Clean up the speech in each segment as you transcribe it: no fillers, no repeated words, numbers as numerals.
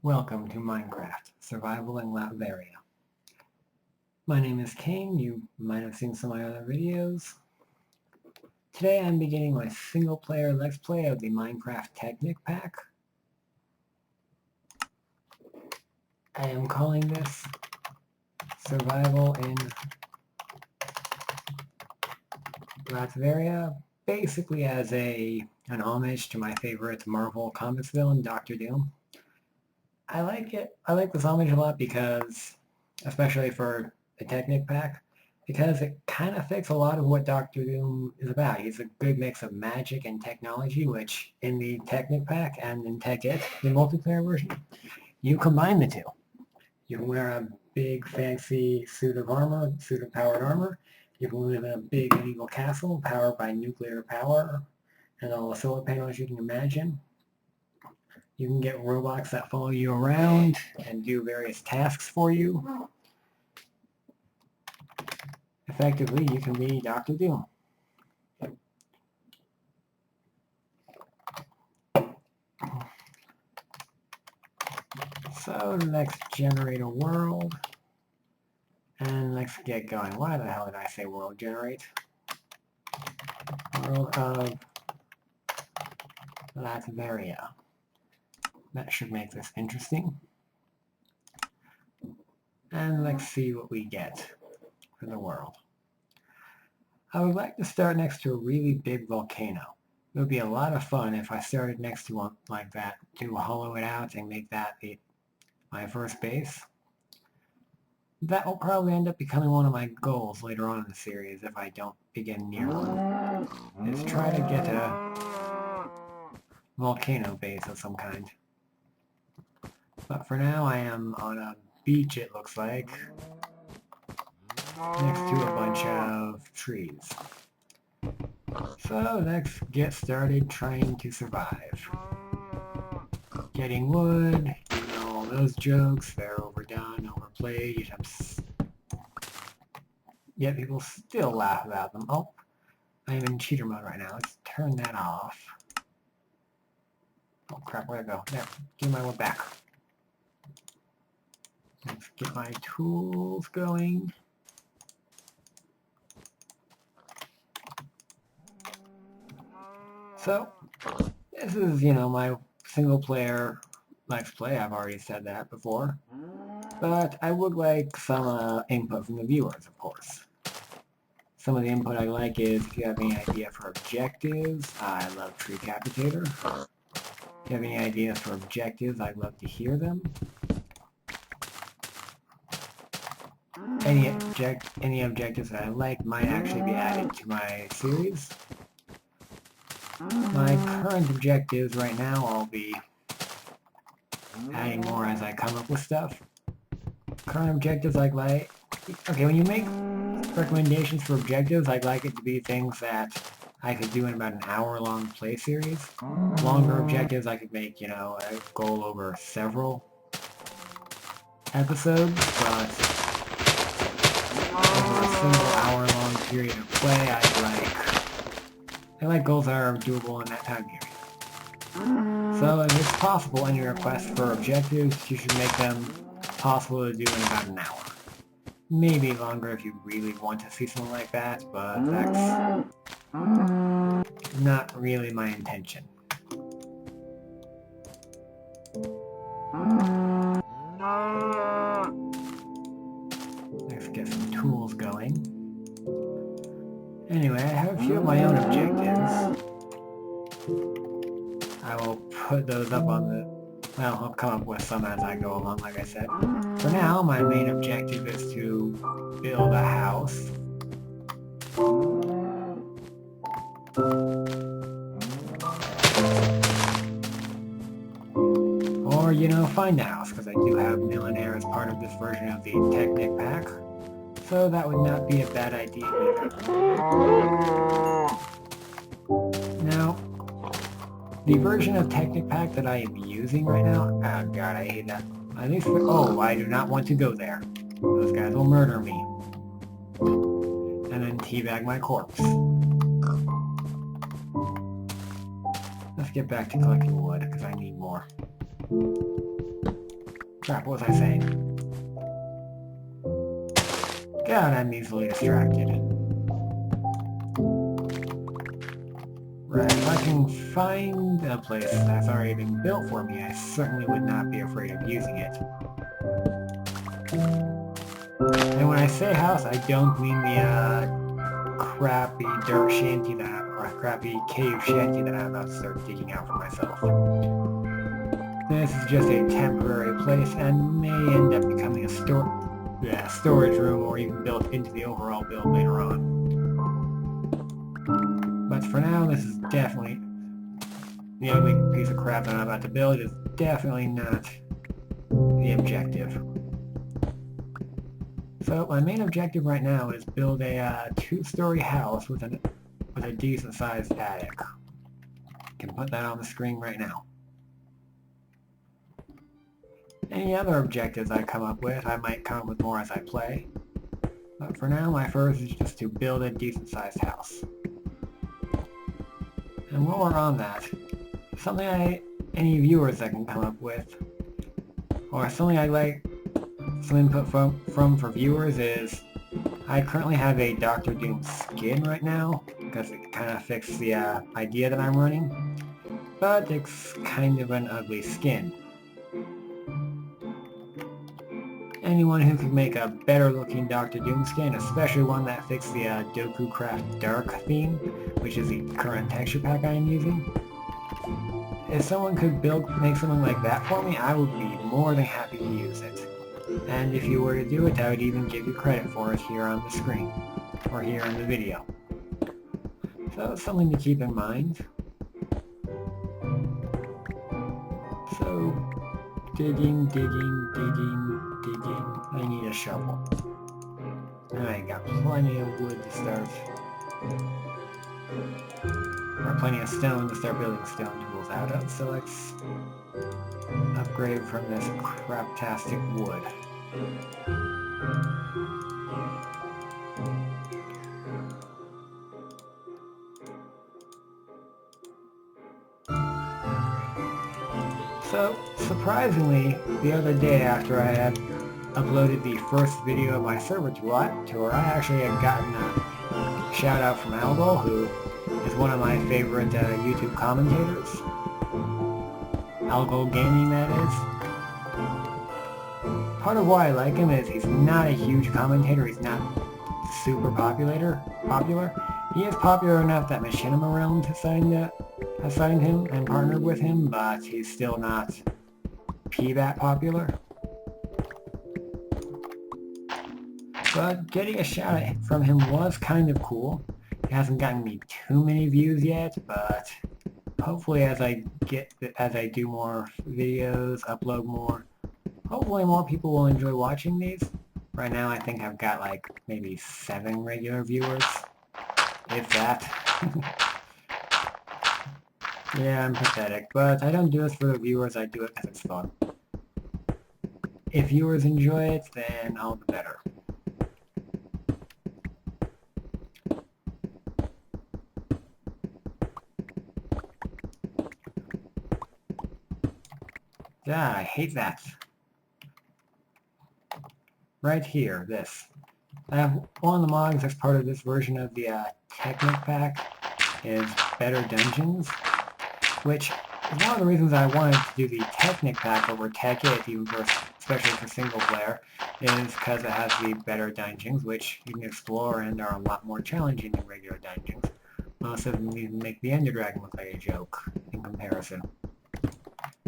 Welcome to Minecraft, Survival in Latveria. My name is Kane. You might have seen some of my other videos. Today I'm beginning my single-player Let's Play of the Minecraft Technic pack. I am calling this Survival in Latveria, basically as an homage to my favorite Marvel Comics villain, Dr. Doom. I like it. I like this homage a lot because, especially for the Technic pack, because it kind of fits a lot of what Dr. Doom is about. He's a good mix of magic and technology, which in the Technic pack and in Tech-It, the multiplayer version, you combine the two. You can wear a big fancy suit of powered armor. You can live in a big medieval castle powered by nuclear power and all the solar panels you can imagine. You can get robots that follow you around and do various tasks for you. Effectively, you can be Dr. Doom. So let's generate a world. And let's get going. Why the hell did I say world generate? World of Latveria. That should make this interesting. And let's see what we get for the world. I would like to start next to a really big volcano. It would be a lot of fun if I started next to one like that to hollow it out and make that my first base. That will probably end up becoming one of my goals later on in the series if I don't begin near one. Is try to get a volcano base of some kind. But for now I am on a beach, it looks like, next to a bunch of trees. So let's get started trying to survive. Getting wood, you know all those jokes, they're overdone, overplayed, yet people still laugh about them. Oh, I am in cheater mode right now. Let's turn that off. Oh crap, where'd it go? There, give my wood back. Let's get my tools going. So, this is, my single player Let's Play. I've already said that before. But I would like some input from the viewers, of course. Some of the input I like is if you have any idea for objectives, I love Tree Capitator. If you have any ideas for objectives, I'd love to hear them. Any objectives that I like might actually be added to my series. My current objectives right now, I'll be adding more as I come up with stuff. Current objectives I'd like... Okay, when you make recommendations for objectives, I'd like it to be things that I could do in about an hour-long play series. Longer objectives I could make, a goal over several episodes, but over a single hour-long period of play, I like goals that are doable in that time period. So if it's possible, any requests for objectives, you should make them possible to do in about an hour. Maybe longer if you really want to see something like that, but that's not really my intention. Let's get some tools going. Anyway, I have a few of my own objectives. I will put those up on the... Well, I'll come up with some as I go along, like I said. For now, my main objective is to build a house. Or, find a house, because I do have Millionaire as part of this version of the Technic pack. So that would not be a bad idea either. Now, the version of Technic pack that I am using right now, oh god, I hate that. At least, oh, I do not want to go there. Those guys will murder me. And then teabag my corpse. Let's get back to collecting wood, because I need more. Crap, what was I saying? God, I'm easily distracted. Right, if I can find a place that's already been built for me, I certainly would not be afraid of using it. And when I say house, I don't mean the crappy dirt shanty or crappy cave shanty that I'm about to start digging out for myself. This is just a temporary place and may end up becoming a storage room or even built into the overall build later on. But for now, this is definitely the ugly piece of crap that I'm about to build is definitely not the objective. So my main objective right now is build a two-story house with a decent-sized attic. Can put that on the screen right now. Any other objectives I come up with, I might come up with more as I play. But for now, my first is just to build a decent-sized house. And while we're on that, any viewers I can come up with, or something I'd like some input for viewers is, I currently have a Dr. Doom skin right now, because it kind of fits the idea that I'm running, but it's kind of an ugly skin. Anyone who could make a better looking Dr. Doom skin, especially one that fits the Doku Craft Dark theme, which is the current texture pack I am using. If someone could make something like that for me, I would be more than happy to use it. And if you were to do it, I would even give you credit for it here on the screen, or here in the video. So it's something to keep in mind. So, digging. I need a shovel. And I got plenty of wood to start, or plenty of stone to start building stone tools out of, so let's upgrade from this craptastic wood. So, surprisingly, the other day after I had uploaded the first video of my server tour, I actually had gotten a shout out from Algo, who is one of my favorite YouTube commentators. Algo Gaming, that is. Part of why I like him is he's not a huge commentator, he's not super popular. He is popular enough that Machinima Realms has signed him and partnered with him, but he's still not PBAT popular. But getting a shout out from him was kind of cool. He hasn't gotten me too many views yet, but hopefully as I do more videos, upload more, hopefully more people will enjoy watching these. Right now I think I've got like maybe 7 regular viewers, if that. Yeah, I'm pathetic, but I don't do this for the viewers, I do it because it's fun. If viewers enjoy it, then all the better. Ah, I hate that. Right here, this. I have one of the mods as part of this version of the Technic pack is Better Dungeons, which is one of the reasons I wanted to do the Technic pack over Tech It, especially for single player, is because it has the Better Dungeons, which you can explore and are a lot more challenging than regular dungeons. Most of them even make the Ender Dragon look like a joke in comparison.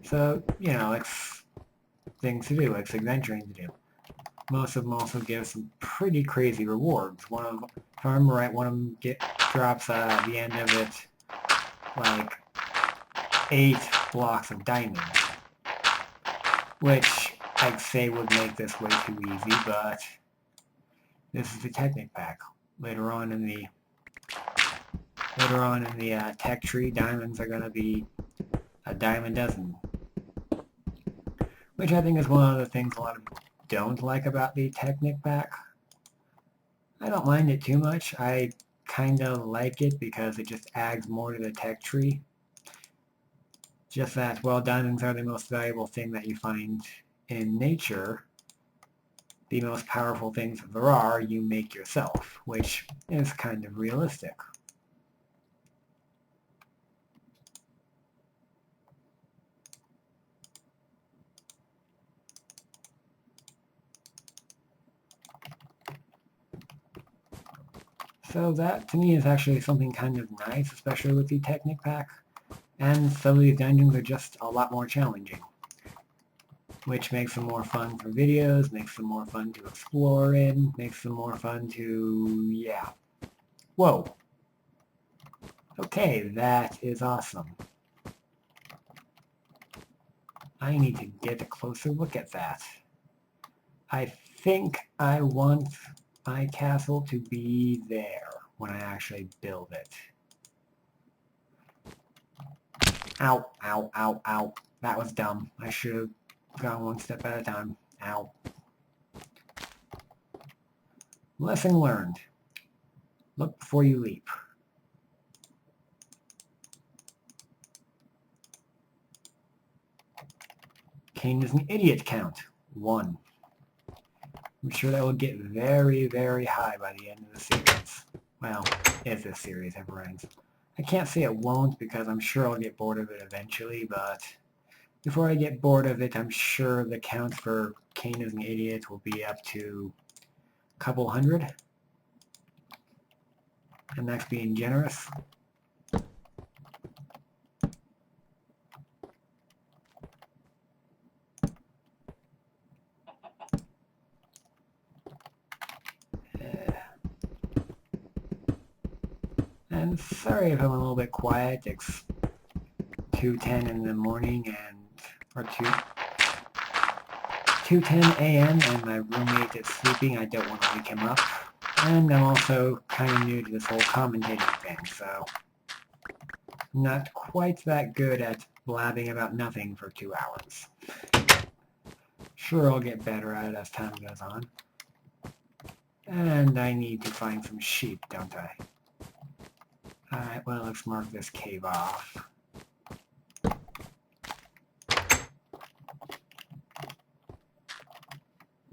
So, you know, it's things to do, it's adventuring to do. Most of them also give some pretty crazy rewards. One of them, if I remember right, one of them drops at the end of it like 8 blocks of diamonds, which I'd say would make this way too easy, but this is the Technic pack. Later on in the tech tree, diamonds are going to be a dime a dozen, which I think is one of the things a lot of people don't like about the Technic pack. I don't mind it too much. I kind of like it because it just adds more to the tech tree. Just that, well, diamonds are the most valuable thing that you find in nature, the most powerful things that there are, you make yourself, which is kind of realistic. So that, to me, is actually something kind of nice, especially with the Technic pack. And some of these dungeons are just a lot more challenging, which makes them more fun for videos, makes them more fun to explore in, makes them more fun to, yeah. Whoa. Okay, that is awesome. I need to get a closer look at that. I think I want my castle to be there when I actually build it. Ow, ow, ow, ow. That was dumb. I should have gone one step at a time. Ow. Lesson learned. Look before you leap. Cain is an idiot count. 1. I'm sure that will get very, very high by the end of the series. Well, if this series ever ends. I can't say it won't because I'm sure I'll get bored of it eventually, but before I get bored of it, I'm sure the count for Cain is an idiot will be up to a couple hundred. And that's being generous. And sorry if I'm a little bit quiet. It's 2:10 in the morning or 2:10 a.m. and my roommate is sleeping. I don't want to wake him up. And I'm also kind of new to this whole commentating thing, so I'm not quite that good at blabbing about nothing for 2 hours. Sure, I'll get better at it as time goes on. And I need to find some sheep, don't I? Alright, well, let's mark this cave off.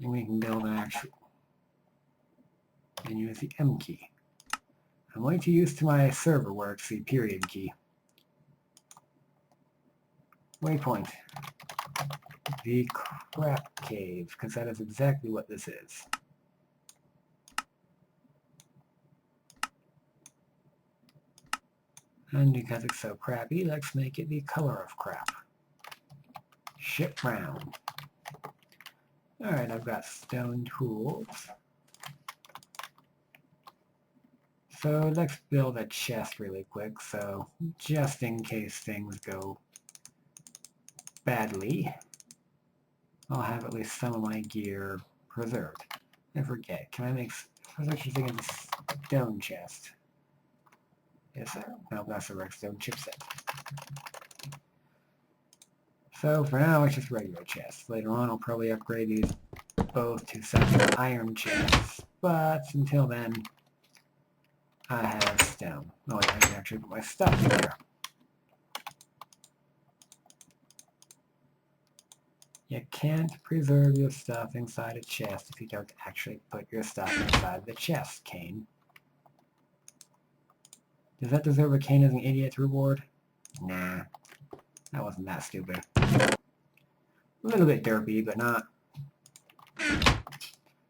And we can build an actual... and use the M key. I'm going to use to my server where it's the period key. Waypoint. The crap cave, because that is exactly what this is. And because it's so crappy, let's make it the color of crap. Ship round. Alright, I've got stone tools. So let's build a chest really quick, so just in case things go badly, I'll have at least some of my gear preserved. I forget, can I make such a thing as a stone chest? Is there? No, that's a redstone chipset. So for now, it's just regular chests. Later on, I'll probably upgrade these both to sets of iron chests, but until then, I have stone. Oh, I can actually put my stuff in there. You can't preserve your stuff inside a chest if you don't actually put your stuff inside the chest, Cain. Does that deserve a Cain as an idiot reward? Nah, that wasn't that stupid. A little bit derpy, but not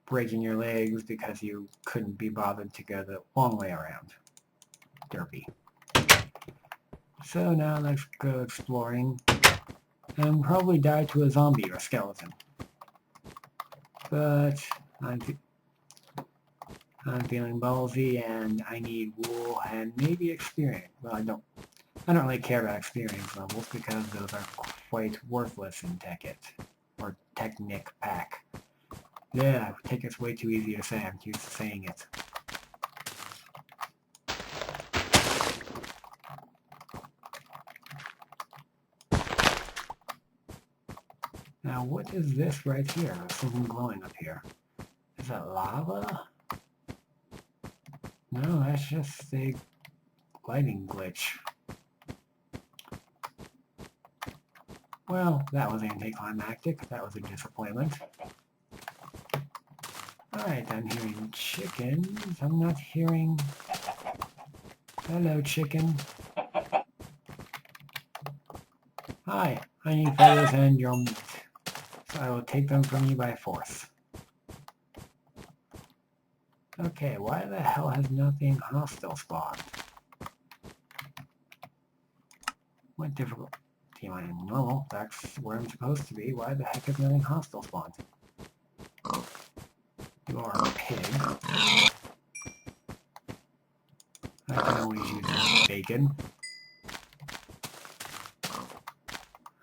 breaking your legs because you couldn't be bothered to go the long way around. Derpy. So now let's go exploring and probably die to a zombie or a skeleton. But I'm feeling ballsy and I need wool and maybe experience. Well, I don't really care about experience levels because those are quite worthless in or Technic pack. Yeah, Technic's way too easy to say. I'm used to saying it. Now, what is this right here? There's something glowing up here. Is that lava? No, that's just a lighting glitch. Well, that was anticlimactic. That was a disappointment. Alright, I'm hearing chickens. I'm not hearing... Hello, chicken. Hi, I need feathers and your meat. So I will take them from you by force. Okay, why the hell has nothing hostile spawned? What difficult? Team I am normal. That's where I'm supposed to be. Why the heck has nothing hostile spawned? You are a pig. I can always use some bacon.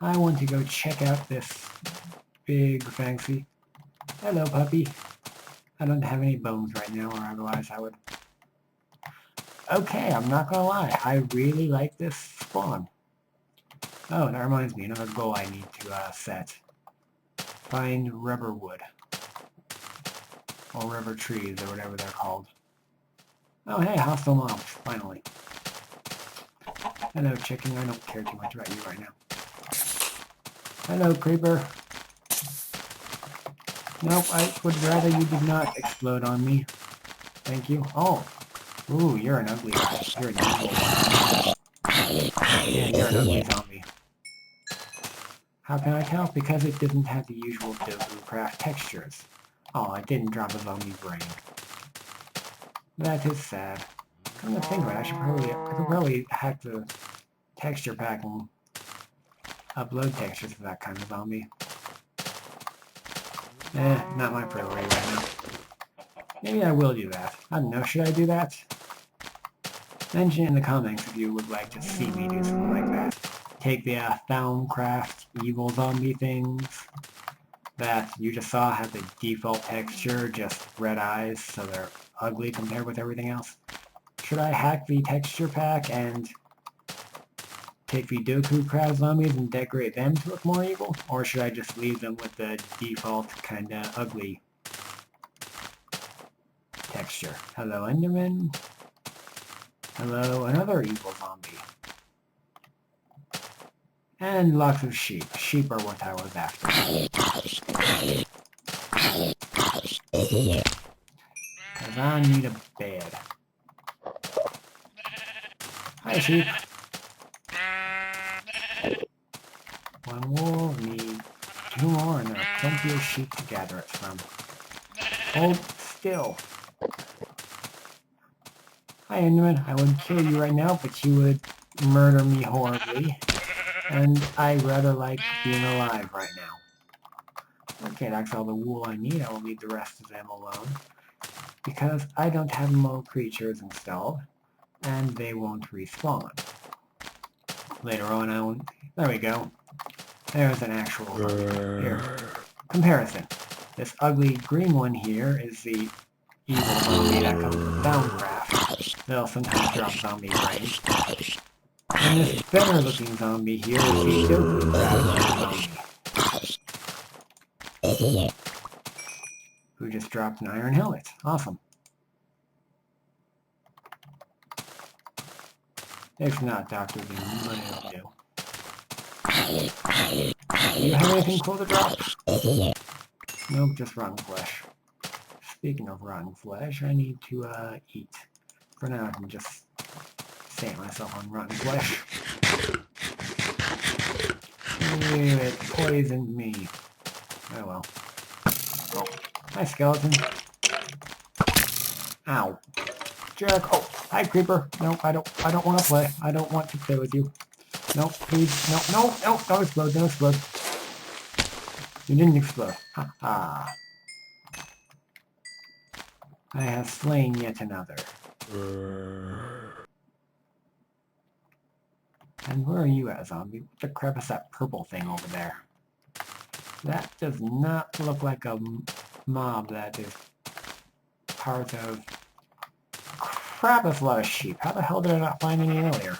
I want to go check out this big fancy. Hello, puppy. I don't have any bones right now, or otherwise I would... Okay, I'm not gonna lie. I really like this spawn. Oh, that reminds me, another goal I need to set. Find rubber wood. Or rubber trees, or whatever they're called. Oh hey, hostile mobs, finally. Hello, chicken. I don't care too much about you right now. Hello, creeper. Nope, I would rather you did not explode on me. Thank you. Oh. Ooh, you're an ugly guy. You're an evil one. Yeah, you're an ugly zombie. How can I tell? Because it didn't have the usual Craft textures. Oh, I didn't drop a zombie brain. That is sad. Come to think of it, I could probably hack the texture pack and upload textures for that kind of zombie. Not my priority right now. Maybe I will do that. I don't know, should I do that? Mention it in the comments if you would like to see me do something like that. Take the Thaumcraft evil zombie things that you just saw have the default texture, just red eyes, so they're ugly compared with everything else. Should I hack the texture pack and take the Crowd zombies and decorate them to look more evil? Or should I just leave them with the default kinda ugly texture? Hello, Enderman. Hello, another evil zombie. And lots of sheep. Sheep are what I was after. Because I need a bed. Hi, sheep. One wool, need 2 more, and there are plenty of sheep to gather it from. Hold still. Hi, Enderman. I would kill you right now, but you would murder me horribly. And I rather like being alive right now. Okay, that's all the wool I need. I will leave the rest of them alone. Because I don't have more creatures installed, and they won't respawn. Later on, I won't... There we go. There's an actual... Here. Comparison. This ugly green one here is the evil zombie that comes with Thaumcraft. They'll sometimes drop zombie brains. And this better looking zombie here is the Craft zombie. Who just dropped an iron helmet. Awesome. If not, Dr. Doom, what it'll do. Do you have anything cool to drop? Nope, just rotten flesh. Speaking of rotten flesh, I need to eat. For now, I can just save myself on rotten flesh. Ew, it poisoned me. Oh well. Oh, hi, skeleton. Ow. Jerk. Oh, hi, creeper. Nope, I don't want to play. I don't want to play with you. Nope, please. No, don't explode, don't explode. You didn't explode. Ha ha. I have slain yet another. And where are you at, zombie? What the crap is that purple thing over there? That does not look like a mob that is part of... Crap, that's a lot of sheep. How the hell did I not find any earlier?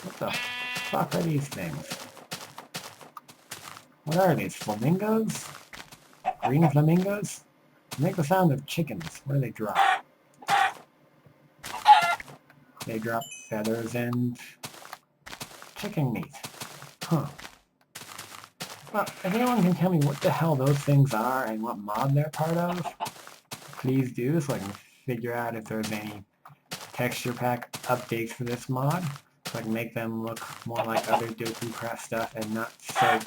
What the fuck are these things? What are these? Flamingos? Green flamingos? They make the sound of chickens. What do they drop? They drop feathers and chicken meat. Huh. Well, if anyone can tell me what the hell those things are and what mod they're part of, please do so I can figure out if there's any texture pack updates for this mod so I can make them look more like other Doku Craft stuff and not so